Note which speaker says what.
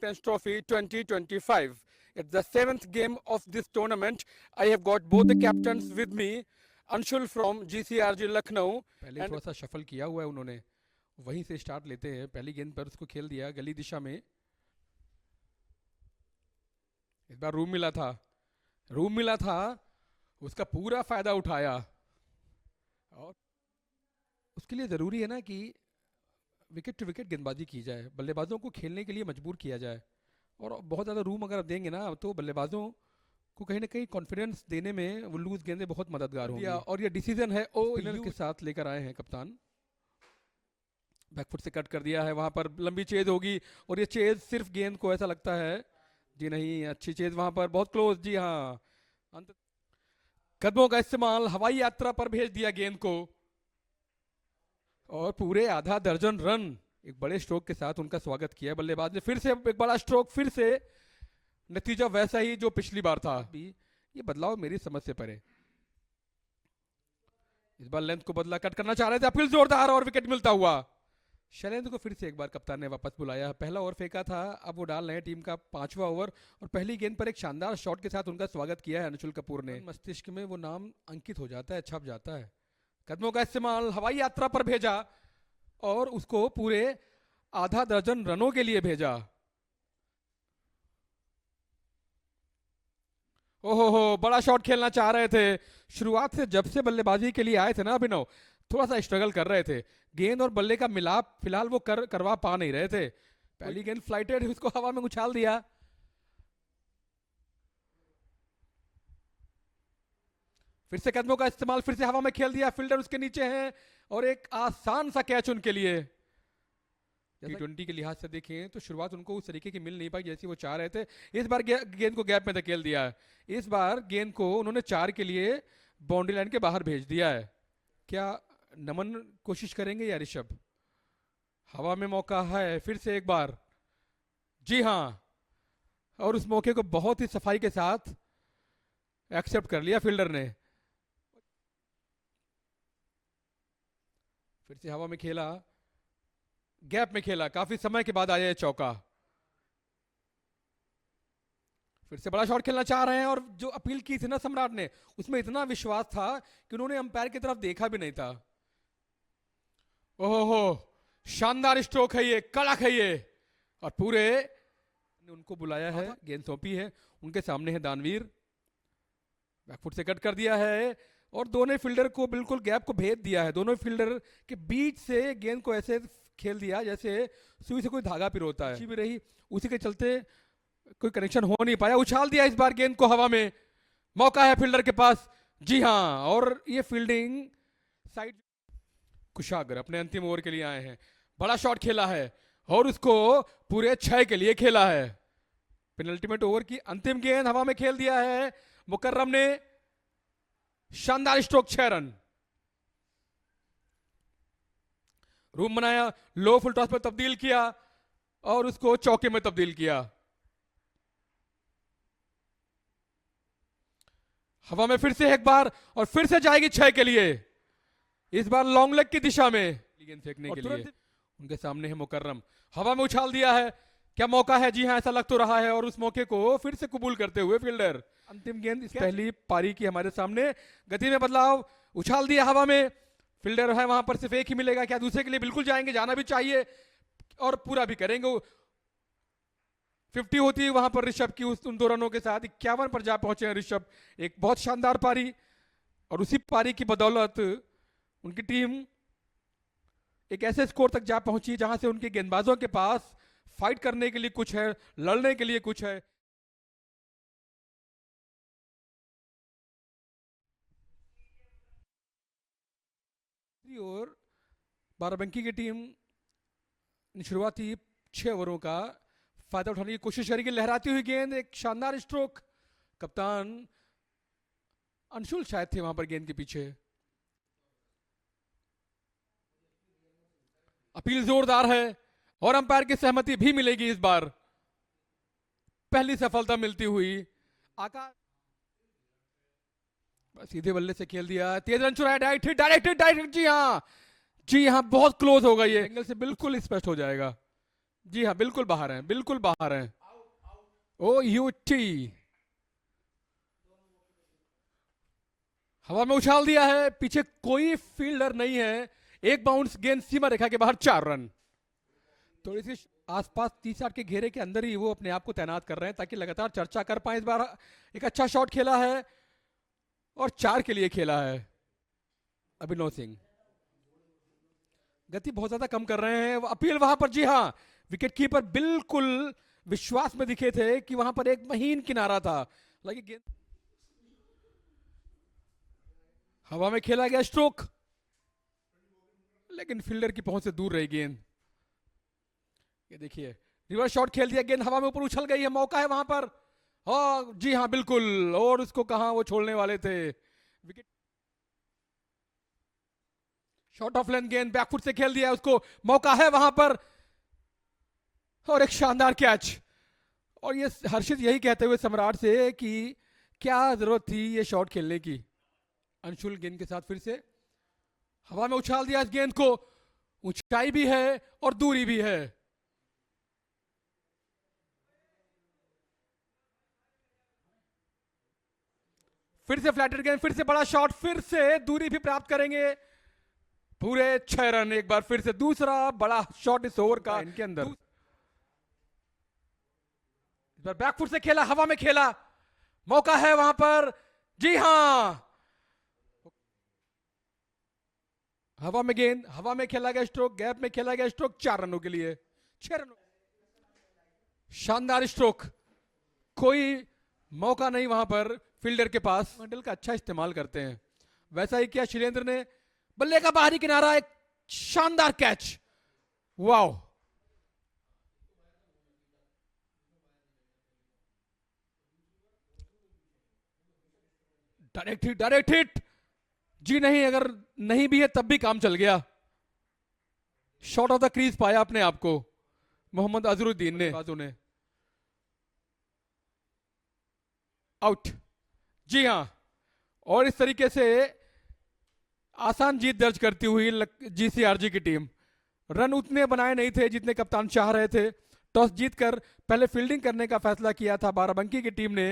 Speaker 1: Champions Trophy 2025. It's the 7th game of this tournament. I have got both the captains with me. Anshul from GCRG Lucknow.
Speaker 2: पहले थोड़ा सा shuffle किया हुआ है उन्होंने, वहीं से स्टार्ट लेते हैं। पहली गेंद पर उसको खेल दिया गली दिशा में। इस बार रूम मिला था, उसका पूरा फायदा उठाया। और उसके लिए जरूरी है ना कि विकेट टू विकेट गेंदबाजी की जाए, बल्लेबाजों को खेलने के लिए मजबूर किया जाए। और बहुत ज़्यादा रूम अगर देंगे ना तो बल्लेबाजों को कहीं ना कहीं कॉन्फिडेंस देने में वो लूज गेंदें बहुत मददगार होंगी। और ये डिसीजन है स्पिनर के साथ लेकर आए हैं कप्तान। बैकफुट से कट कर दिया है, वहां पर लंबी चेज होगी और ये चेज सिर्फ गेंद को ऐसा लगता है, जी नहीं, अच्छी चेज वहां पर, बहुत क्लोज। जी हाँ, कदमों का इस्तेमाल, हवाई यात्रा पर भेज दिया गेंद को और पूरे आधा दर्जन रन एक बड़े स्ट्रोक के साथ उनका स्वागत किया बल्लेबाज ने। फिर से एक बड़ा स्ट्रोक, फिर से नतीजा वैसा ही जो पिछली बार था। ये बदलाव मेरी समझ से परे। इस बार लेंथ को बदला, कट करना चाह रहे थे, अपील जोरदार और विकेट मिलता हुआ। शैलेंद्र को फिर से एक बार कप्तान ने वापस बुलाया। पहला ओवर फेंका था, अब वो डाल रहे हैं टीम का 5वां ओवर और पहली गेंद पर एक शानदार शॉट के साथ उनका स्वागत किया है अंशुल कपूर ने। मस्तिष्क में वो नाम अंकित हो जाता है, छप जाता है। कदमों का इस्तेमाल, हवाई यात्रा पर भेजा और उसको पूरे आधा दर्जन रनों के लिए भेजा। ओहो हो, बड़ा शॉट खेलना चाह रहे थे। शुरुआत से जब से बल्लेबाजी के लिए आए थे ना अभिनव, थोड़ा सा स्ट्रगल कर रहे थे। गेंद और बल्ले का मिलाप फिलहाल वो करवा पा नहीं रहे थे। पहली गेंद फ्लाइटेड, उसको हवा में उछाल दिया। फिर से कदमों का इस्तेमाल, फिर से हवा में खेल दिया, फील्डर उसके नीचे हैं और एक आसान सा कैच उनके लिए। T20 के लिहाज से देखें तो शुरुआत उनको उस तरीके की मिल नहीं पाई जैसी वो चाह रहे थे। इस बार गेंद को गैप में धकेल दिया है। इस बार गेंद को उन्होंने 4 के लिए बाउंड्री लाइन के बाहर भेज दिया है। क्या नमन कोशिश करेंगे या ऋषभ? हवा में मौका है, फिर से एक बार, जी हाँ, और उस मौके को बहुत ही सफाई के साथ एक्सेप्ट कर लिया फील्डर ने। फिर से हवा में खेला, गैप में खेला, काफी समय के बाद आया ये चौका। फिर से बड़ा शॉट खेलना चाह रहे हैं और जो अपील की थी ना सम्राट ने, उसमें इतना विश्वास था कि उन्होंने अंपायर की तरफ देखा भी नहीं था। ओहो, शानदार स्ट्रोक है ये, कड़क है ये। और पूरे ने उनको बुलाया है, गेंद सौंपी है, उनके सामने है दानवीर। बैकफुट से कट कर दिया है और दोनों फील्डर को बिल्कुल गैप को भेद दिया है। दोनों फील्डर के बीच से गेंद को ऐसे खेल दिया जैसे सुई से कोई धागा पिरोता है। भी रही, उसी के चलते कोई कनेक्शन हो नहीं पाया। उछाल दिया इस बार गेंद को हवा में, मौका है फील्डर के पास, जी हाँ, और ये फील्डिंग साइड। कुशागर अपने अंतिम ओवर के लिए आए हैं, बड़ा शॉट खेला है और उसको पूरे 6 के लिए खेला है। पेनल्टीमेट ओवर की अंतिम गेंद हवा में खेल दिया है मुकर्रम ने, शानदार स्ट्रोक, 6 रन। रूम बनाया, लो फुल टॉस पर तब्दील किया और उसको चौके में तब्दील किया। हवा में फिर से एक बार और फिर से जाएगी 6 के लिए, इस बार लॉन्ग लेग की दिशा में गेंद फेंकने के लिए। उनके सामने है मुकर्रम, हवा में उछाल दिया है, क्या मौका है? जी हाँ, ऐसा लग तो रहा है और उस मौके को फिर से कबूल करते हुए फील्डर। अंतिम गेंद इस पहली पारी की हमारे सामने, गति में बदलाव, उछाल दिया हवा में, फील्डर है वहां पर, सिर्फ एक ही मिलेगा, क्या दूसरे के लिए? बिल्कुल जाएंगे, जाना भी चाहिए और पूरा भी करेंगे। 50 होती है वहां पर ऋषभ की उन 2 रनों के साथ, 51 पर जा पहुंचे हैं ऋषभ। एक बहुत शानदार पारी और उसी पारी की बदौलत उनकी टीम एक ऐसे स्कोर तक जा पहुंची जहां से उनके गेंदबाजों के पास फाइट करने के लिए कुछ है, लड़ने के लिए कुछ है। और बाराबंकी की टीम शुरुआती 6 ओवरों का फायदा उठाने की कोशिश करेगी। लहराती हुई गेंद, एक शानदार स्ट्रोक, कप्तान अंशुल शायद थे वहां पर गेंद के पीछे। अपील जोरदार है और अंपायर की सहमति भी मिलेगी इस बार। पहली सफलता मिलती हुई आकाश, सीधे बल्ले से खेल दिया, तेज रन चुराया, डायरेक्ट, जी हाँ, जी हाँ, बहुत क्लोज हो गई है, एंगल से बिल्कुल स्पष्ट हो जाएगा। जी हाँ, बिल्कुल बाहर हैं, बिल्कुल बाहर हैं। ओ यूटी हवा में उछाल दिया है, पीछे कोई फील्डर नहीं है। एक बाउंस, गेंद सीमा रेखा के बाहर, 4 रन। थोड़ी सी आसपास 30 के घेरे के अंदर ही वो अपने आप को तैनात कर रहे हैं ताकि लगातार चर्चा कर पाए। इस बार एक अच्छा शॉट खेला है और 4 के लिए खेला है अभिनव सिंह। गति बहुत ज्यादा कम कर रहे हैं। अपील वहां पर, जी हाँ, विकेट कीपर बिल्कुल विश्वास में दिखे थे कि वहां पर एक महीन किनारा था। लगी गेंद हवा में खेला गया, स्ट्रोक, लेकिन फील्डर की पहुंच से दूर रही गेंद। ये देखिए, रिवर्स शॉट खेल दिया, गेंद हवा में ऊपर उछल गई है, मौका है वहां पर। हाँ जी हाँ, बिल्कुल, और उसको कहां वो छोड़ने वाले थे। विकेट शॉट ऑफ लेंथ, गेंद बैकफुट से खेल दिया, उसको मौका है वहां पर, और एक शानदार कैच। और ये हर्षित यही कहते हुए सम्राट से कि क्या जरूरत थी ये शॉट खेलने की। अंशुल गेंद के साथ फिर से हवा में उछाल दिया इस गेंद को, ऊंचाई भी है और दूरी भी है। फिर से फ्लैटेड गेंद, फिर से बड़ा शॉट, फिर से दूरी भी प्राप्त करेंगे। पूरे 6 रन, एक बार फिर से दूसरा बड़ा शॉट इस ओवर का इनके अंदर। इस बार बैकफुट से खेला, हवा में खेला, मौका है वहां पर, जी हां, हवा में गेंद, हवा में खेला गया स्ट्रोक, गैप में खेला गया स्ट्रोक, 4 रनों के लिए, 6 रनों। शानदार स्ट्रोक, कोई मौका नहीं वहां पर फील्डर के पास। मंडल का अच्छा इस्तेमाल करते हैं, वैसा ही किया शिलेंद्र ने। बल्ले का बाहरी किनारा, एक शानदार catch, wow. Direct hit, direct hit, जी नहीं, अगर नहीं भी है तब भी काम चल गया। शॉट ऑफ द क्रीज पाया अपने आप को मोहम्मद अजरुद्दीन ने, बाजू ने। आउट, जी हां, और इस तरीके से आसान जीत दर्ज करती हुई जीसीआरजी की टीम। रन उतने बनाए नहीं थे जितने कप्तान चाह रहे थे। टॉस जीतकर पहले फील्डिंग करने का फैसला किया था बाराबंकी की टीम ने।